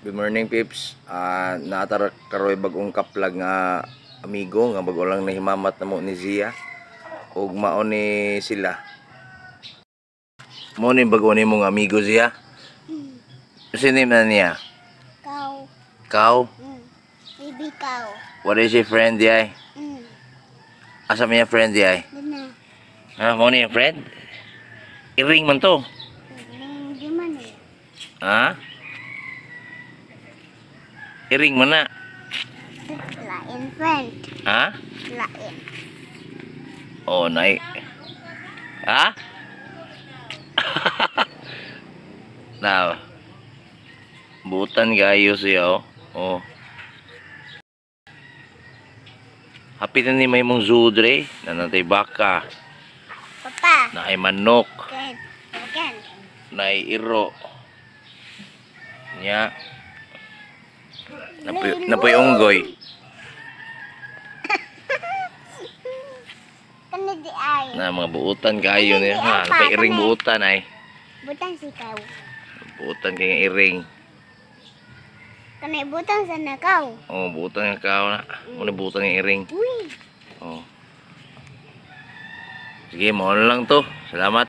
Good morning, Pips. Naatar karoy bagong kaplag nga amigo nga bago lang nahimamat na mo ni Zia. Ug mao ni sila. Mo ni bago ni mong amigo Zia. Sino na niya? Cow. Cow? Baby cow. What is your friend yay? Asa may friend yay? Dina. Mo ni yung friend? Iring man to. Di man eh. Ha? Iring man na. Lain friend. Ha? Lain. Oh, nai. Ha? Now, butan gayo siya, oh. Happy na ni may mong zudre, na natay baka, Papa. na ay manok, Ken. Ken. na ay iro. Nya, napoy unggoy. Kani di ay. Na mga buutan kayo niya, ha? Napay iring buutan ay. Butang si cow. Buutan kay iring. Kani butang sa nakaw. Oh, buutan nga kao na. Muna buutan ng iring. Uy. Oh. Sige, mo lang to. Salamat.